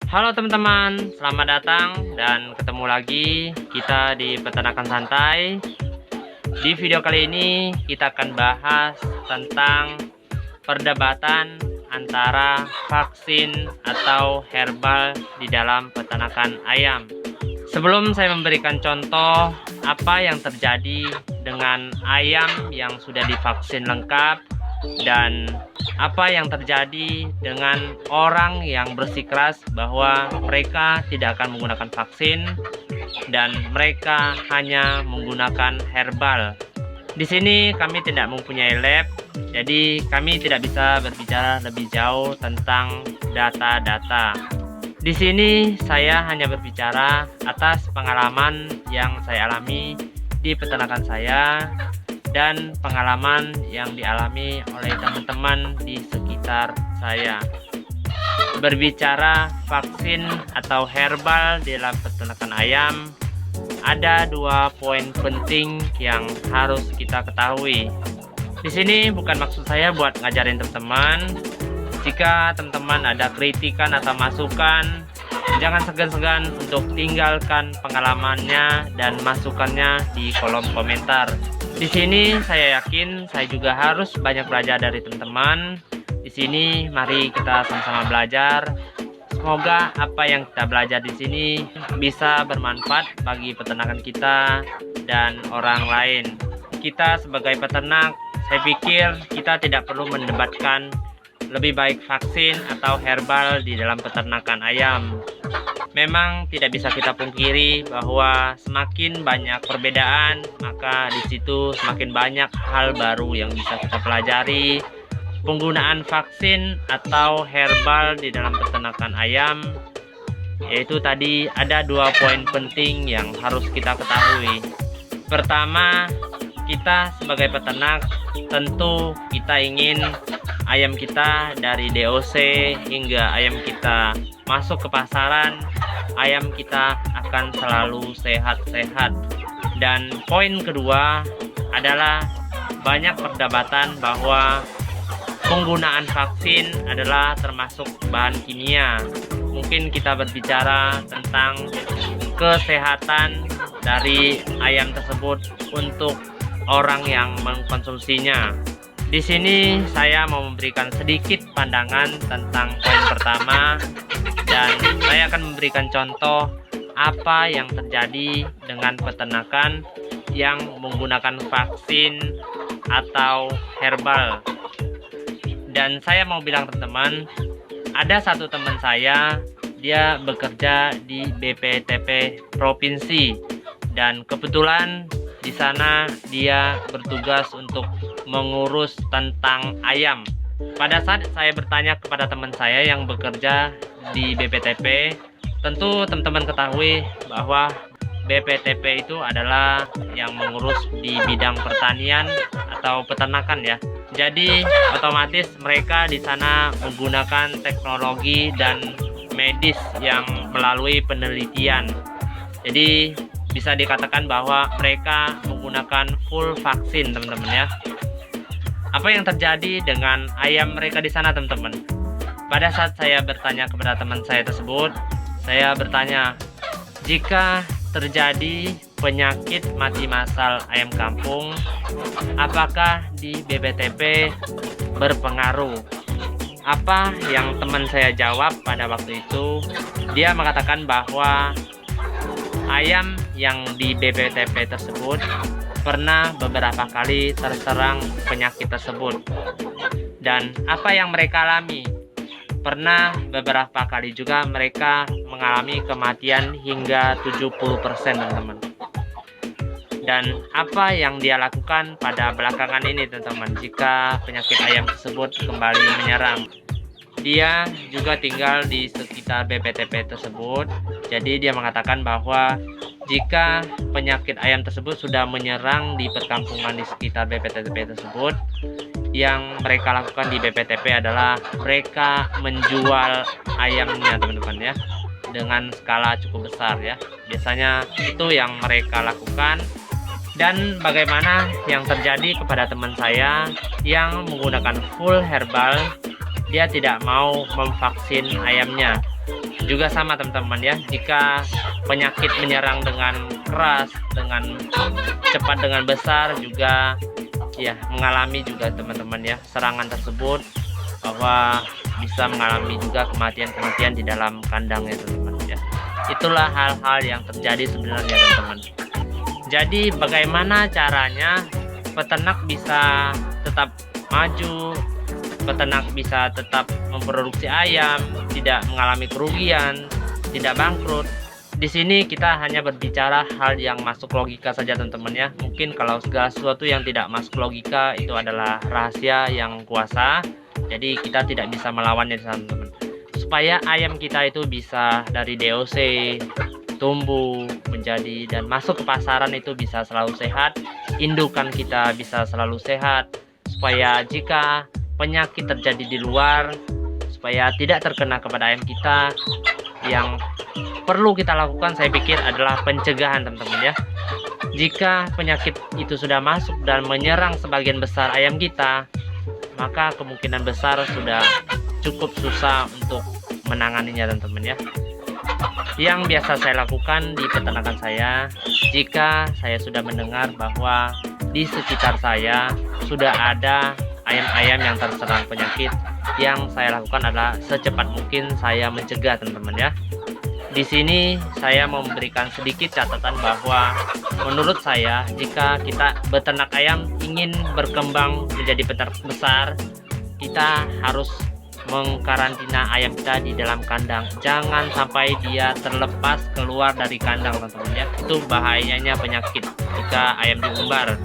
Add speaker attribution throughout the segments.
Speaker 1: Halo teman-teman, selamat datang dan ketemu lagi kita di Peternakan Santai. Di video kali ini kita akan bahas tentang perdebatan antara vaksin atau herbal di dalam peternakan ayam. Sebelum saya memberikan contoh apa yang terjadi dengan ayam yang sudah divaksin lengkap dan apa yang terjadi dengan orang yang bersikeras bahwa mereka tidak akan menggunakan vaksin dan mereka hanya menggunakan herbal. Di sini kami tidak mempunyai lab, jadi kami tidak bisa berbicara lebih jauh tentang data-data. Di sini saya hanya berbicara atas pengalaman yang saya alami di peternakan saya dan pengalaman yang dialami oleh teman-teman di sekitar saya. Berbicara vaksin atau herbal di dalam peternakan ayam, ada 2 poin penting yang harus kita ketahui. Di sini bukan maksud saya buat ngajarin teman-teman. Jika teman-teman ada kritikan atau masukan, jangan segan-segan untuk tinggalkan pengalamannya dan masukannya di kolom komentar. Di sini saya yakin saya juga harus banyak belajar dari teman-teman. Di sini mari kita sama-sama belajar. Semoga apa yang kita belajar di sini bisa bermanfaat bagi peternakan kita dan orang lain. Kita sebagai peternak, saya pikir kita tidak perlu mendebatkan lebih baik vaksin atau herbal di dalam peternakan ayam. Memang tidak bisa kita pungkiri bahwa semakin banyak perbedaan, maka di situ semakin banyak hal baru yang bisa kita pelajari. Penggunaan vaksin atau herbal di dalam peternakan ayam, yaitu tadi ada 2 poin penting yang harus kita ketahui. Pertama, kita sebagai peternak tentu kita ingin ayam kita dari DOC hingga ayam kita masuk ke pasaran, ayam kita akan selalu sehat-sehat. Dan poin kedua adalah banyak perdebatan bahwa penggunaan vaksin adalah termasuk bahan kimia. Mungkin kita berbicara tentang kesehatan dari ayam tersebut untuk orang yang mengkonsumsinya. Di sini saya mau memberikan sedikit pandangan tentang poin pertama dan saya akan memberikan contoh apa yang terjadi dengan peternakan yang menggunakan vaksin atau herbal. Dan saya mau bilang teman-teman, ada satu teman saya, dia bekerja di BPTP provinsi dan kebetulan di sana dia bertugas untuk mengurus tentang ayam. Pada saat saya bertanya kepada teman saya yang bekerja di BPTP, tentu teman-teman ketahui bahwa BPTP itu adalah yang mengurus di bidang pertanian atau peternakan ya. Jadi otomatis mereka di sana menggunakan teknologi dan medis yang melalui penelitian. Jadi bisa dikatakan bahwa mereka menggunakan full vaksin teman-teman ya. Apa yang terjadi dengan ayam mereka di sana teman-teman? Pada saat saya bertanya kepada teman saya tersebut, saya bertanya, jika terjadi penyakit mati massal ayam kampung, apakah di BPTP berpengaruh? Apa yang teman saya jawab pada waktu itu? Dia mengatakan bahwa ayam yang di BPTP tersebut pernah beberapa kali terserang penyakit tersebut. Dan apa yang mereka alami? Pernah beberapa kali juga mereka mengalami kematian hingga 70% teman-teman. Dan apa yang dia lakukan pada belakangan ini teman-teman, jika penyakit ayam tersebut kembali menyerang? Dia juga tinggal di sekitar BPTP tersebut. Jadi dia mengatakan bahwa jika penyakit ayam tersebut sudah menyerang di perkampungan di sekitar BPTP tersebut, yang mereka lakukan di BPTP adalah mereka menjual ayamnya teman-teman ya, dengan skala cukup besar ya. Biasanya itu yang mereka lakukan. Dan bagaimana yang terjadi kepada teman saya yang menggunakan full herbal dia tidak mau memvaksin ayamnya. Juga sama teman-teman ya, jika penyakit menyerang dengan keras, dengan cepat, dengan besar, juga ya mengalami juga teman-teman ya serangan tersebut, bahwa bisa mengalami juga kematian di dalam kandangnya teman-teman ya. Itulah hal-hal yang terjadi sebenarnya teman-teman. Jadi bagaimana caranya peternak bisa tetap maju, peternak bisa tetap memproduksi ayam, tidak mengalami kerugian, tidak bangkrut. Di sini kita hanya berbicara hal yang masuk logika saja teman-teman ya. Mungkin kalau segala sesuatu yang tidak masuk logika itu adalah rahasia yang kuasa, jadi kita tidak bisa melawannya teman-teman. Supaya ayam kita itu bisa dari DOC tumbuh menjadi dan masuk ke pasaran itu bisa selalu sehat, indukan kita bisa selalu sehat, supaya jika penyakit terjadi di luar, supaya tidak terkena kepada ayam kita. Yang perlu kita lakukan saya pikir adalah pencegahan teman-teman ya. Jika penyakit itu sudah masuk dan menyerang sebagian besar ayam kita, maka kemungkinan besar sudah cukup susah untuk menanganinya teman-teman ya. Yang biasa saya lakukan di peternakan saya, jika saya sudah mendengar bahwa di sekitar saya sudah ada ayam-ayam yang terserang penyakit, yang saya lakukan adalah secepat mungkin saya mencegah teman-teman ya. Di sini saya memberikan sedikit catatan bahwa menurut saya jika kita beternak ayam ingin berkembang menjadi peternak besar, kita harus mengkarantina ayam kita di dalam kandang. Jangan sampai dia terlepas keluar dari kandang teman-teman ya. Itu bahayanya penyakit jika ayam diumbar.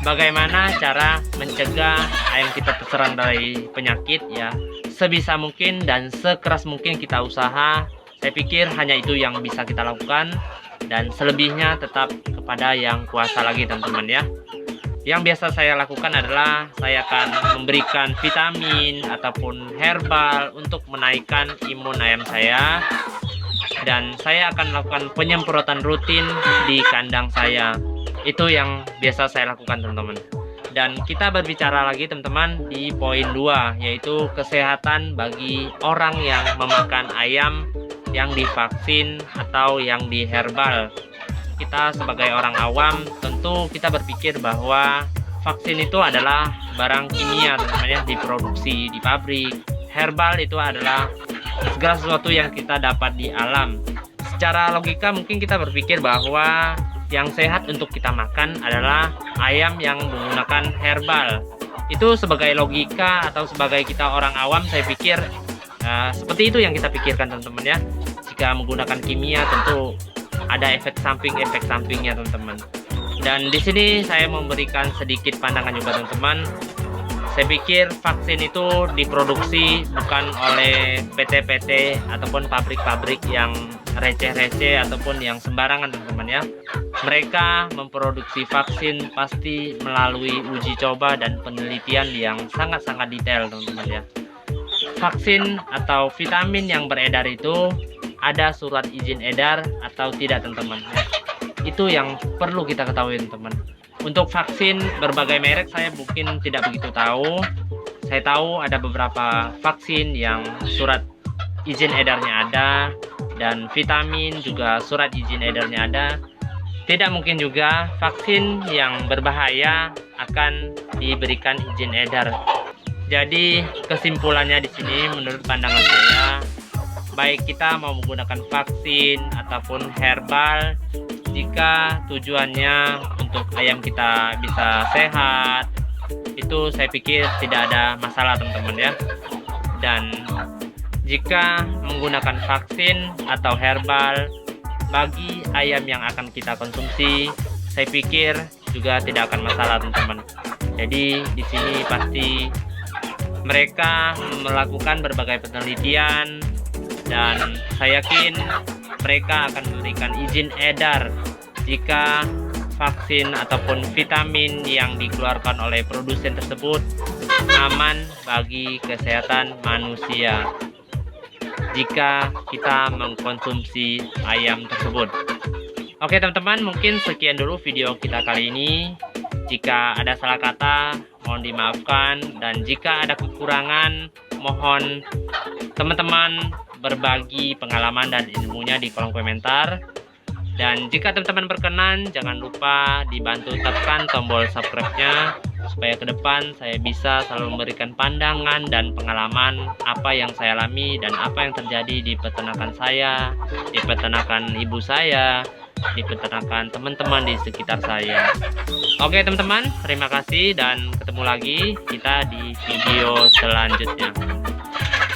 Speaker 1: Bagaimana cara mencegah ayam kita terserang dari penyakit ya? Sebisa mungkin dan sekeras mungkin kita usaha. Saya pikir hanya itu yang bisa kita lakukan, dan selebihnya tetap kepada yang kuasa lagi teman-teman ya. Yang biasa saya lakukan adalah saya akan memberikan vitamin ataupun herbal untuk menaikkan imun ayam saya, dan saya akan melakukan penyemprotan rutin di kandang saya. Itu yang biasa saya lakukan teman-teman. Dan kita berbicara lagi teman-teman di poin 2, yaitu kesehatan bagi orang yang memakan ayam yang divaksin atau yang diherbal. Kita sebagai orang awam tentu kita berpikir bahwa vaksin itu adalah barang kimia teman-teman ya, diproduksi di pabrik. Herbal itu adalah segala sesuatu yang kita dapat di alam. Secara logika mungkin kita berpikir bahwa yang sehat untuk kita makan adalah ayam yang menggunakan herbal. Itu sebagai logika atau sebagai kita orang awam, saya pikir seperti itu yang kita pikirkan teman-teman ya. Jika menggunakan kimia tentu ada efek sampingnya teman-teman. Dan di sini saya memberikan sedikit pandangan juga teman-teman. Saya pikir vaksin itu diproduksi bukan oleh PT-PT ataupun pabrik-pabrik yang receh-receh ataupun yang sembarangan teman-teman ya. Mereka memproduksi vaksin pasti melalui uji coba dan penelitian yang sangat-sangat detail teman-teman ya. Vaksin atau vitamin yang beredar itu ada surat izin edar atau tidak teman-teman ya. Itu yang perlu kita ketahui teman-teman. Untuk vaksin berbagai merek saya mungkin tidak begitu tahu. Saya tahu ada beberapa vaksin yang surat izin edarnya ada, dan vitamin juga surat izin edarnya ada. Tidak mungkin juga vaksin yang berbahaya akan diberikan izin edar. Jadi kesimpulannya di sini menurut pandangan saya, baik kita mau menggunakan vaksin ataupun herbal, jika tujuannya untuk ayam kita bisa sehat, itu saya pikir tidak ada masalah teman-teman ya. Dan jika menggunakan vaksin atau herbal bagi ayam yang akan kita konsumsi, saya pikir juga tidak akan masalah teman-teman. Jadi di sini pasti mereka melakukan berbagai penelitian, dan saya yakin mereka akan memberikan izin edar jika vaksin ataupun vitamin yang dikeluarkan oleh produsen tersebut aman bagi kesehatan manusia jika kita mengkonsumsi ayam tersebut. Oke teman-teman, mungkin sekian dulu video kita kali ini. Jika ada salah kata mohon dimaafkan, dan jika ada kekurangan mohon teman-teman berbagi pengalaman dan ilmunya di kolom komentar. Dan jika teman-teman berkenan, jangan lupa dibantu tekan tombol subscribe-nya supaya ke depan saya bisa selalu memberikan pandangan dan pengalaman apa yang saya alami dan apa yang terjadi di peternakan saya, di peternakan ibu saya, di peternakan teman-teman di sekitar saya. Oke teman-teman, terima kasih dan ketemu lagi kita di video selanjutnya.